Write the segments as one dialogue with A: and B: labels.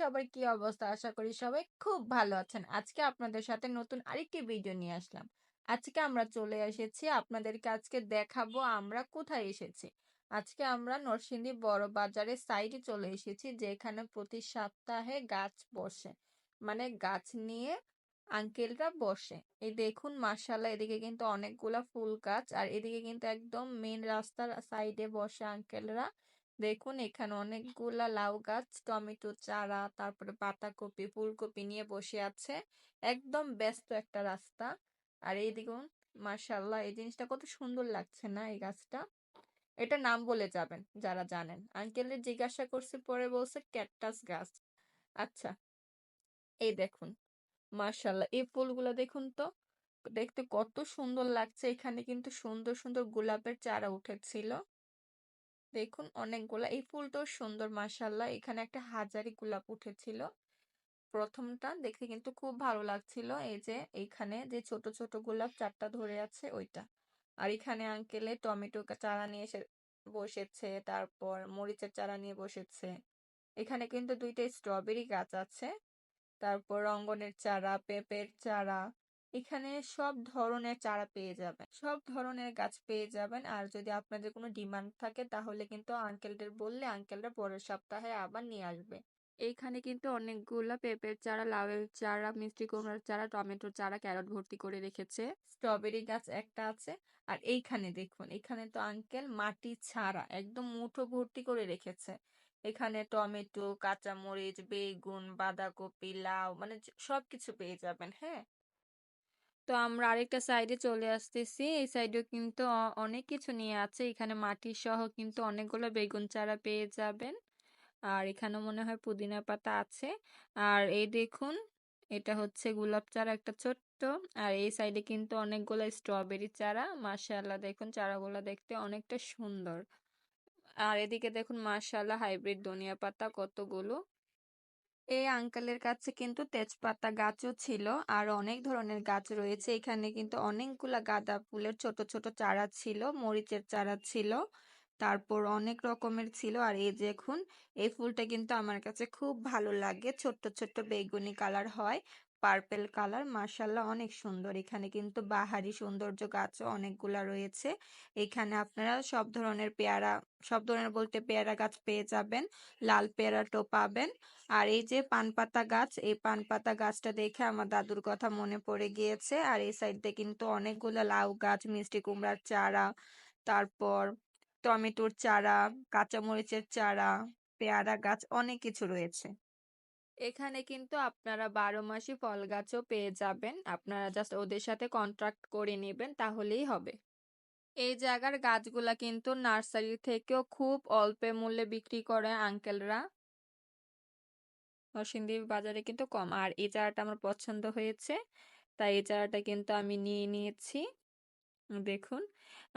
A: সবার কি অবস্থা? আশা করি সবাই খুব ভালো আছেন। আজকে আপনাদের সাথে নতুন আরেকটি ভিডিও নিয়ে আসলাম। আজকে আমরা চলে এসেছি আপনাদেরকে আজকে দেখাবো আমরা কোথায় এসেছি। আজকে আমরা নরসিংদী বড় বাজারের সাইডে চলে এসেছি যেখানে প্রতি সপ্তাহে গাছ বসে। মানে গাছ নিয়ে আঙ্কেলরা বসে। এই দেখুন মাশাআল্লাহ এদিকে কিন্তু অনেকগুলা ফুল গাছ আর এদিকে কিন্তু একদম মেইন রাস্তার সাইডে বসে আঙ্কেলরা। দেখুন এখানে অনেকগুলা লাউ গাছ, টমেটো চারা, তারপরে পাতাকপি, ফুলকপি নিয়ে বসে আছে। একদম ব্যস্ত একটা রাস্তা। আর এই দেখুন মাশাআল্লাহ এই জিনিসটা কত সুন্দর লাগছে না এই গাছটা। এটা নাম বলে যাবেন যারা জানেন। আঙ্কেলের জিজ্ঞাসা করছে পরে বলছে ক্যাকটাস গাছ। আচ্ছা, এই দেখুন মাশাআল্লাহ এই ফুলগুলো দেখুন তো দেখতে কত সুন্দর লাগছে। এখানে কিন্তু সুন্দর সুন্দর গোলাপের চারা উঠেছিল। দেখুন অনেকগুলা এই ফুলটাও সুন্দর মাশাআল্লাহ। এখানে একটা হাজারি গোলাপ উঠেছিল। প্রথমটা দেখতে কিন্তু খুব ভালো লাগছিল। এই যে এইখানে যে ছোট ছোট গোলাপ চারটা ধরে আছে ওইটা। আর এখানে আঙ্কেলে টমেটো চারা নিয়ে এসে বসেছে, তারপর মরিচের চারা নিয়ে বসেছে। এখানে কিন্তু দুইটা স্ট্রবেরি গাছ আছে, তারপর রঙ্গনের চারা, পেঁপের চারা। এখানে সব ধরনের চারা পেয়ে যাবেন, সব ধরনের গাছ পেয়ে যাবেন। আর যদি আপনাদের কোনো ডিমান্ড থাকে তাহলে কিন্তু আঙ্কেলদের বললে আঙ্কেলরা পরের সপ্তাহে আবার নিয়ে আসবে। এইখানে কিন্তু অনেকগুলা পেঁপের চারা, লাউয়ের চারা, মিষ্টি কুমড়ার চারা, টমেটোর চারা, ক্যারট ভর্তি করে রেখেছে। স্ট্রবেরি গাছ একটা আছে। আর এইখানে দেখুন এখানে তো আঙ্কেল মাটি ছাড়া একদম মুঠো ভর্তি করে রেখেছে। এখানে টমেটো, কাঁচামরিচ, বেগুন, বাঁধাকপি, লাউ মানে সবকিছু পেয়ে যাবেন। হ্যাঁ, তো আমরা আরেকটা সাইডে চলে আসতেছি। এই সাইডেও কিন্তু অনেক কিছু নিয়ে আছে। এখানে মাটি সহ কিন্তু অনেকগুলো বেগুন চারা পেয়ে যাবেন। আর এখানে মনে হয় পুদিনা পাতা আছে। আর এই দেখুন এটা হচ্ছে গোলাপ চারা একটা ছোট্ট। আর এই সাইডে কিন্তু অনেকগুলো স্ট্রবেরি চারা। মাশাআল্লাহ দেখুন চারাগুলো দেখতে অনেকটা সুন্দর। আর এদিকে দেখুন মাশাআল্লাহ হাইব্রিড ধনিয়া পাতা কতগুলো। এই আঙ্কেলের কাছে কিন্তু তেজপাতা গাছও ছিল আর অনেক ধরনের গাছ রয়েছে। এখানে কিন্তু অনেকগুলা গাঁদা ফুলের ছোট ছোট চারা ছিল, মরিচের চারা ছিল, তারপর অনেক রকমের ছিল। আর এই দেখুন এই ফুলটা কিন্তু আমার কাছে খুব ভালো লাগে, ছোট্ট ছোট্ট বেগুনি কালার হয়, পার্পেল কালার। মাশাআল্লাহ অনেক সুন্দর। এখানে কিন্তু বাহারি সৌন্দর্য গাছও অনেকগুলা রয়েছে। এখানে আপনারা সব ধরনের পেয়ারা, সব ধরনের বলতে পেয়ারা গাছ পেয়ে যাবেন, লাল পেয়ারাটাও পাবেন। আর এই যে পান পাতা গাছ, এই পান পাতা গাছটা দেখে আমার দাদুর কথা মনে পড়ে গিয়েছে। আর এই সাইড দিয়ে কিন্তু অনেকগুলো লাউ গাছ, মিষ্টি কুমড়ার চারা, তারপর টমেটোর চারা, কাঁচামরিচের চারা, পেয়ারা গাছ অনেক কিছু রয়েছে। এখানে কিন্তু আপনারা 12 মাসই ফল গাছও পেয়ে যাবেন। আপনারা জাস্ট ওদের সাথে কন্ট্রাক্ট করে নেবেন তাহলেই হবে। এই জায়গার গাছগুলা কিন্তু নার্সারি থেকেও খুব অল্প মূল্যে বিক্রি করে আঙ্কেলরা। নরসিংদী বাজারে কিন্তু কম। আর এই চারাটা আমার পছন্দ হয়েছে, তাই এই চারাটা কিন্তু আমি নিয়ে নিয়েছি। দেখুন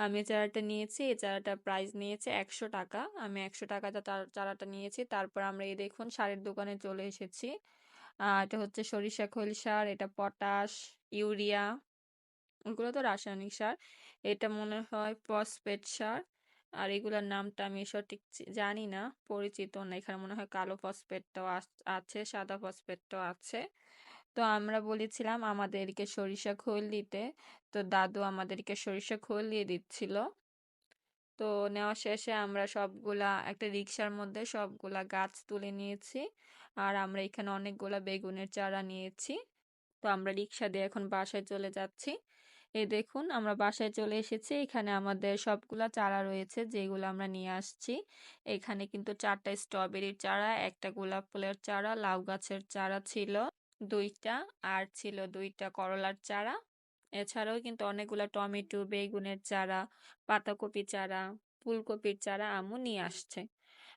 A: আমি এই চারাটা নিয়েছি, এই চারাটা প্রাইস নিয়েছে 100 টাকা। আমি 100 টাকাতে চারাটা নিয়েছি। তারপর আমরা এই দেখুন সারের দোকানে চলে এসেছি। এটা হচ্ছে সরিষা খৈল সার, এটা পটাশ, ইউরিয়া, ওগুলো তো রাসায়নিক সার। এটা মনে হয় ফসফেট সার। আর এগুলোর নামটা আমি সঠিক জানি না, পরিচিত না। এখানে মনে হয় কালো ফসফেটটাও আছে, সাদা ফসফেটটাও আছে। তো আমরা বলেছিলাম আমাদেরকে সরিষা খোল দিতে, তো দাদু আমাদেরকে সরিষা খোল দিয়ে দিচ্ছিল। তো নেওয়া শেষে আমরা সবগুলা একটা রিক্সার মধ্যে সবগুলা গাছ তুলে নিয়েছি। আর আমরা এখানে অনেকগুলা বেগুনের চারা নিয়েছি। তো আমরা রিক্সা দিয়ে এখন বাসায় চলে যাচ্ছি। এই দেখুন আমরা বাসায় চলে এসেছি। এখানে আমাদের সবগুলা চারা রয়েছে যেগুলো আমরা নিয়ে আসছি। এখানে কিন্তু 4টা স্ট্রবেরির চারা, একটা গোলাপ ফুলের চারা, লাউ গাছের চারা ছিল 2টা, আর ছিল 2টা করলার চারা। এছাড়াও কিন্তু অনেকগুলা টমেটো, বেগুনের চারা, পাতাকপি চারা, ফুলকপির চারা আম্মু নিয়ে আসছে।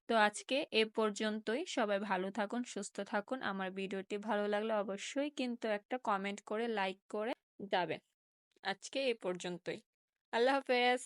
A: তো আজকে এ পর্যন্তই। সবাই ভালো থাকুন, সুস্থ থাকুন। আমার ভিডিওটি ভালো লাগলে অবশ্যই কিন্তু একটা কমেন্ট করে লাইক করে যাবেন। আজকে এ পর্যন্তই। আল্লাহ হাফেজ।